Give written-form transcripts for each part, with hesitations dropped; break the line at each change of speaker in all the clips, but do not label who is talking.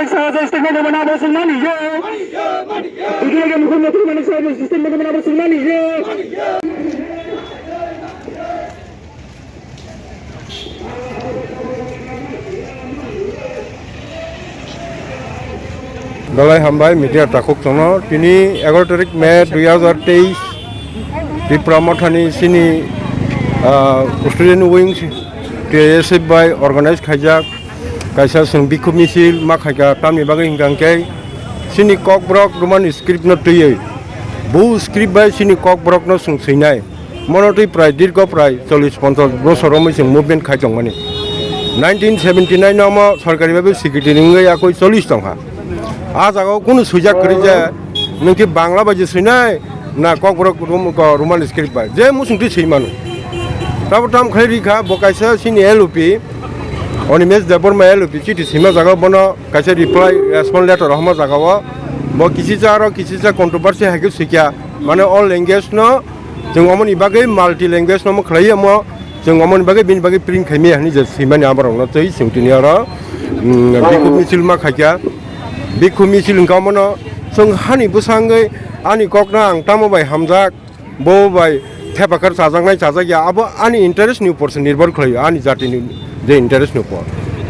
Manik sahaja sistem mana bersun mani je. Itu lagi mukhmantri manik sahaja sistem mana bersun mani je.
Dalai Hambai Media Takuk Sono, Tini 11 tarik Mei 2023 Tripura Mathani Sini Australian Wings TSF by organized Kajak Kaisa Sung Biku Misil Makhaja Tami Bagai Hingangkai Sini Kokbrok Roman script no tuyai Bu script by Sini Kokbrok no Sung Sinai Monotri Pride Dirgo Pride Solis sponsor Brosoromi Sung Movement Kajong Mani 1979 Nama Sarkari Babu Secretary Ngai Akoi Solis Tongha আজ আগো কোন সুযোগ করি যে নকি বাংলা বাজে শুনাই না Kokborok Roman script by যে মুসুংটি সেইমানো তারপর তাম খাই রিখা বকাইছে সিনি এলপি অনিমেশ দেববর্মা এলপি চিঠি সিমা জাগাও বন কাইছে রিপ্লাই রেসপন্স লেটার হমা জাগাও ব কিছিজা আর কিছিজা কন্ট্রোভার্সি হাইকে সিকিয়া মানে অল ল্যাঙ্গুয়েজ ন जों अमन इबागै माल्टी लैंग्वेज न खलायो म जों अमन इबागै बिन बागै प्रिंट खाइमे हानि जे सिमानि आबाराव न तै सिंटिनि आरो बिखु मिसिल मा खाइया बिखु मिसिल गामनो जों हानि बुसाङै आनि ककना आं तामबाय हामजाक बबाय थेपाकार जाजांनाय जाजाया आबो आनि इन्टारेस्ट नि पर्सन निर्भर खायो आनि जातिनि जे इन्टारेस्ट नि पर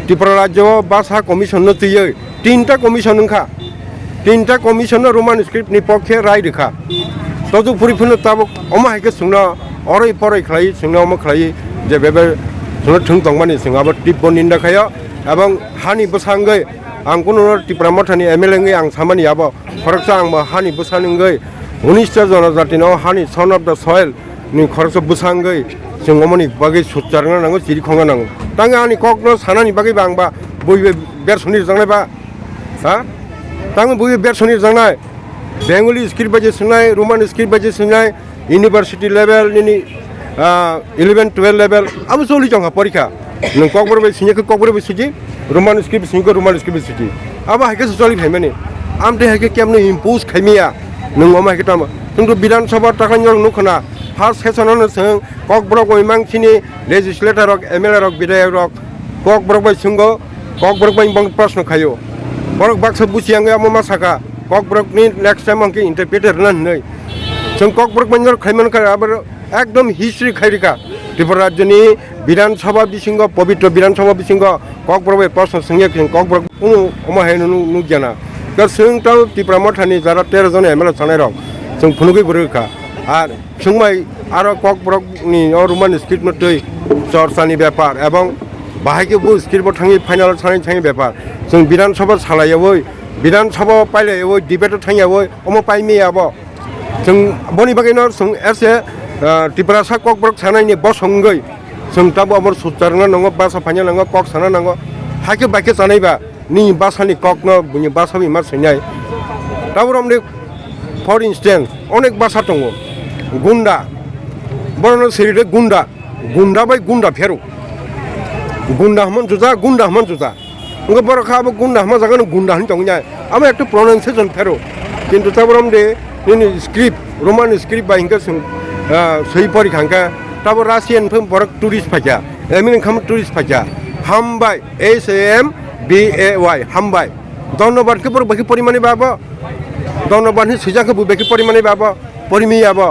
त्रिपुरा राज्य भाषा कमिसन न तैयो तीनटा कमिसन नखा तीनटा कमिसन रोमान स्क्रिप्ट नि पक्षे राय रेखा तजु पुरिफुनो ताबो अमा हायके सुंना अरै परै खलाय सुंना अमा खलाय जे बेबे सुंना थुं दंमानि सुंगाबो टिपबो निन्दा खायो एबं हानि बसांगै आं कुनु त्रिपुरा माथानि एमएलए आं सामानि आबो खरकसा आं हानि बसानंगै 19 जनजातिनो हानि सन अफ द सॉइल नि खरकसा बसांगै जों अमनि बागै सुचारना नांगौ जिरि खंगा नांगौ तांगा आनि ककनो सानानि बागै बांबा बयबो बेरसनि जांनाय बा हा तांगा बयबो बेरसनि जांनाय बेंगली स्क्रिप्ट बाजे सुनाय रोमान स्क्रिप्ट बाजे सुनाय यूनिवर्सिटी लेवल नि 11 12 लेवल अब सोलि जंगा परीक्षा नों ककबर बे सिनेखौ ककबर बे सुजि रोमान स्क्रिप्ट सिंखौ रोमान स्क्रिप्ट सुजि अब हायके सोलि फायमानि आमते हायके केमनो इम्पोज खायमिया नों अमा हायके ताम जोंथ विधानसभा ताखानि नखना फार्स्ट सेशननो जों ककबर गयमांसिनि लेजिस्लेटर रक एमएलए रक विधायक रक ककबर बाय सिंगो ककबर बाय बंग प्रश्न खायो बरक बाक्सा बुसियांगे अमा साका ककब्रकनि नेक्स्ट टाइम आंखि इंटरप्रेटर नै जों ककब्रक बंजर खायमान का आबार एकदम हिस्ट्री खायरिका त्रिपुरा राज्यनि विधानसभा बिसिंग पवित्र विधानसभा बिसिंग ककब्रक प्रश्न संगे ककब्रक कुनु अमाहाय नु गियाना दा जों ता त्रिपुरा माथानि जारा 13 जन एमएलए जानाय रक जों फुनुगै बरखा आर जोंमाय आरो ककब्रकनि रोमान स्क्रिप्ट मथै चर्चानि व्यापार एवं बाहायके बु स्क्रिप्ट थाङि फाइनाल थाङि व्यापार जों विधानसभा सालायावै विधानसभा पाइलायावै डिबेट थाङियावै अमा पाइमेयाबो जों बनि बागैनो जों एसे त्रिपुरा सा ककब्रक सानायनि बसंगै जों ताबो अमर सुचारना नंगो बासा फाइना नंगो कक साना नंगो हाके बाके जानायबा नि बासानि ककनो बुनि बासाबि मा सैनाय ताबो हमने फर इन्स्टेन्स अनेक बासा दङ गुन्डा बरनो सिरिदे गुन्डा बाय गुन्डा फेरु गुन्डा हमन जुजा उनका बरखाबो गुन्डा हम जागन गुन्डा हन तंगया अब एक प्रोनाउंसिएशन फेरो किंतु तबरम दे नि स्क्रिप्ट रोमान स्क्रिप्ट बा हिंगा सही परिखांका तब राशियन फम बरक टूरिस्ट फाजा एमिन खम टूरिस्ट फाजा हामबाय SAMBAY हामबाय धन्यवाद के बर बाकी परिमाने बाबा धन्यवाद नि सुजाखौ बाकी परिमाने बाबा परिमियाबो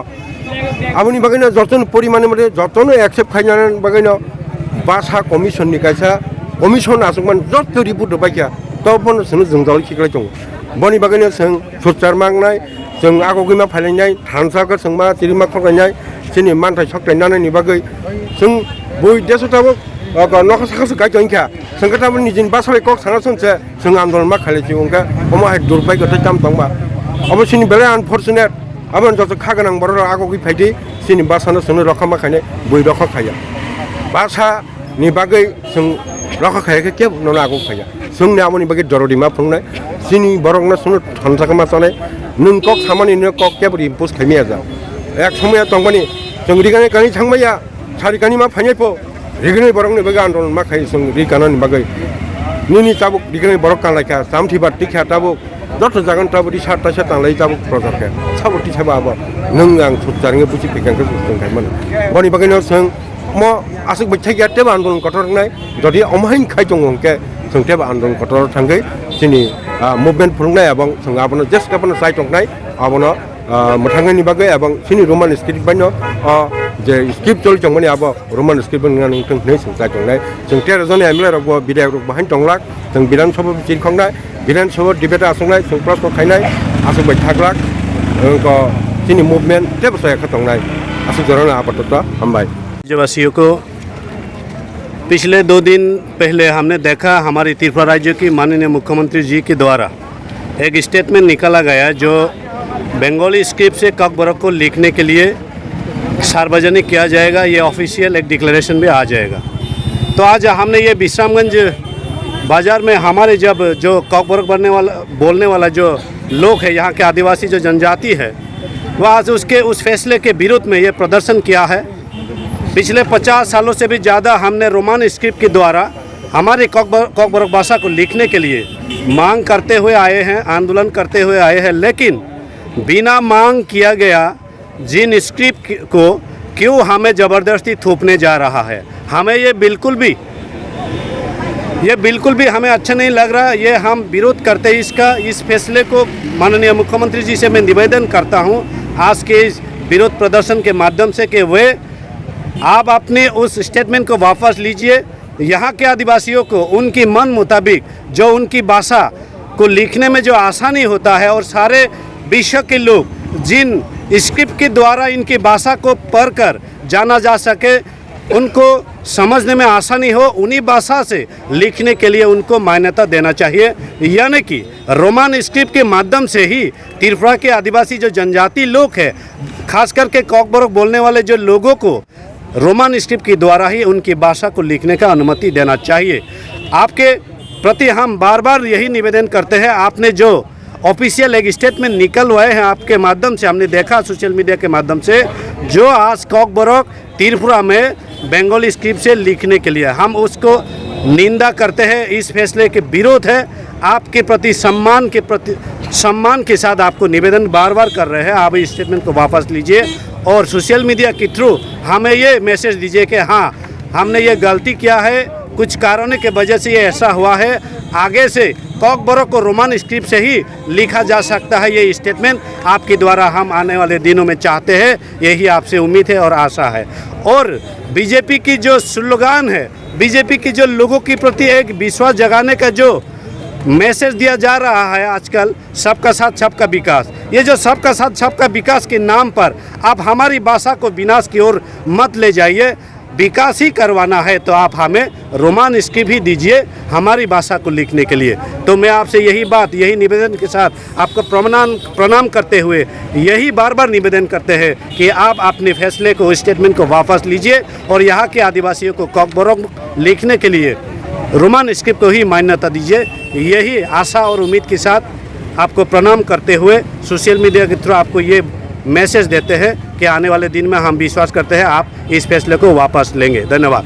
आबनि बागैनो जतन परिमाने मते जतन एक्सेप्ट खायनान बागैनो भाषा कमिसन नि कायसा कमिसन आसुमान जत रिपोर्ट बायखा तबन जों जोंजाल खिग्लाय दं बनि बागैनो जों सुचार मांगनाय जों आगोगैमा फायलायनाय थानसाखौ जोंमा जिरिमा खगायनाय जोंनि मानथाय सख्लायनायनि बागै जों बय देशताबो नखसाखौ गायजोंखा संगताबो निजिन बासाय कक साना सनसे जों आन्दोलन मा खालायछि उनका अमाहाय दुरबाय गथै ताम दंबा अबसिनि बेले अनफर्चुनेट आबन जत खागोनां बर आगोगै फायदि जोंनि बासानो जों रखा माखायनाय बय रखा खाया भाषा नि बागै जों रखा खायाखै के नना आगो खाया जोंनि आमनि बागै दरदिमा फुंनाय सिनि बरकना सुनो थानसाखौ मा जानाय नों कक सामानि नो कक के बरि इम्पोज खायमिया जा एक समय तंबानि जों रिगानि कानि थांबाया सारिकानि मा फायनायपो रिगानि बरकनि बागै आन्दोलन मा खाय जों रिगानानि बागै निनि ताबुक रिगानि बरक कालायखा सामथि बाति ख्या ताबुक जत जागन ताबुदि सातता सातांलाय ताबुक प्रजाखा साबति साबा आबो नों आं सुचारङै बुजि फैखांखौ जों खायमोन बनि बागैनो जों म आसुक बैथाय गैया तेबो आन्दोलन कथरनाय जदि अमाहिन खाय दङ के जोंथे आंदोलन कटर थांगै जोंनि मुभमेन्ट फुलुंनाय एबं जों आबनो जस्ट गाबनो साइ टंनाय आबनो मोथांगैनि बागै एबं सिनि रोमान स्क्रिप्ट बायनो जे स्क्रिप्ट चल चंमनि आबो रोमान स्क्रिप्ट नंगै जों नै जों साइ टंनाय जों तेर जन एमएलए रग विधायक रग बाहाय टंलाक जों विधानसभा चिरखंनाय विधानसभा डिबेट आसंनाय जों प्रश्न खायनाय आसंबाय थाग्लाक को सिनि मुभमेन्ट तेब साय खतंनाय आसु जरना आपातत हमबाय
राज्यवासियों को पिछले 2 दिन पहले हमने देखा हमारी त्रिपुरा राज्य की माननीय मुख्यमंत्री जी के द्वारा एक स्टेटमेंट निकाला गया जो बंगाली स्क्रिप्ट से ककबरक को लिखने के लिए सार्वजनिक किया जाएगा। ये ऑफिशियल एक डिक्लेरेशन भी आ जाएगा। तो आज हमने ये विश्रामगंज बाज़ार में हमारे जब जो ककबरक बोलने वाला जो लोग है, यहाँ के आदिवासी जो जनजाति है, वह आज उसके उस फैसले के विरोध में ये प्रदर्शन किया है। पिछले 50 सालों से भी ज़्यादा हमने रोमान स्क्रिप्ट के द्वारा हमारी ककबरक भाषा को लिखने के लिए मांग करते हुए आए हैं, आंदोलन करते हुए आए हैं, लेकिन बिना मांग किया गया जिन स्क्रिप्ट को क्यों हमें ज़बरदस्ती थोपने जा रहा है, हमें ये बिल्कुल भी हमें अच्छा नहीं लग रहा। ये हम विरोध करते हैं इस फैसले को। माननीय मुख्यमंत्री जी से मैं निवेदन करता हूँ आज के इस विरोध प्रदर्शन के माध्यम से कि वे आप अपने उस स्टेटमेंट को वापस लीजिए। यहाँ के आदिवासियों को उनकी मन मुताबिक जो उनकी भाषा को लिखने में जो आसानी होता है और सारे विश्व के लोग जिन स्क्रिप्ट के द्वारा इनकी भाषा को पढ़कर जाना जा सके, उनको समझने में आसानी हो, उन्हीं भाषा से लिखने के लिए उनको मान्यता देना चाहिए। यानी कि रोमान स्क्रिप्ट के माध्यम से ही त्रिपुरा के आदिवासी जो जनजाति लोग हैं, खास करके ककबरक बोलने वाले जो लोगों को रोमान स्क्रिप्ट के द्वारा ही उनकी भाषा को लिखने का अनुमति देना चाहिए। आपके प्रति हम बार बार यही निवेदन करते हैं। आपने जो ऑफिशियल एक स्टेटमेंट निकलवाए हैं आपके माध्यम से, हमने देखा सोशल मीडिया के माध्यम से, जो आज ककबरक त्रिपुरा में बंगाली स्क्रिप्ट से लिखने के लिए, हम उसको निंदा करते हैं। इस फैसले के विरोध है। आपके प्रति सम्मान के साथ आपको निवेदन बार बार कर रहे हैं, आप इस स्टेटमेंट को वापस लीजिए और सोशल मीडिया के थ्रू हमें ये मैसेज दीजिए कि हाँ, हमने ये गलती किया है, कुछ कारणों के वजह से ये ऐसा हुआ है। आगे से ककबरक को रोमान स्क्रिप्ट से ही लिखा जा सकता है। ये स्टेटमेंट आपके द्वारा हम आने वाले दिनों में चाहते हैं, यही आपसे उम्मीद है और आशा है। और बीजेपी की जो स्लोगान है, बीजेपी की जो लोगों के प्रति एक विश्वास जगाने का जो मैसेज दिया जा रहा है आजकल, सबका साथ सबका विकास, ये जो सबका साथ सबका विकास के नाम पर आप हमारी भाषा को विनाश की ओर मत ले जाइए। विकास ही करवाना है तो आप हमें रोमान स्क्रिप्ट ही दीजिए हमारी भाषा को लिखने के लिए। तो मैं आपसे यही निवेदन के साथ आपको प्रणाम करते हुए यही बार बार निवेदन करते हैं कि आप अपने फैसले को, स्टेटमेंट को वापस लीजिए और यहाँ के आदिवासियों को ककबरक लिखने के लिए रोमान स्क्रिप्ट को ही मान्यता दीजिए। यही आशा और उम्मीद के साथ आपको प्रणाम करते हुए सोशल मीडिया के थ्रू आपको ये मैसेज देते हैं कि आने वाले दिन में हम विश्वास करते हैं आप इस फैसले को वापस लेंगे। धन्यवाद।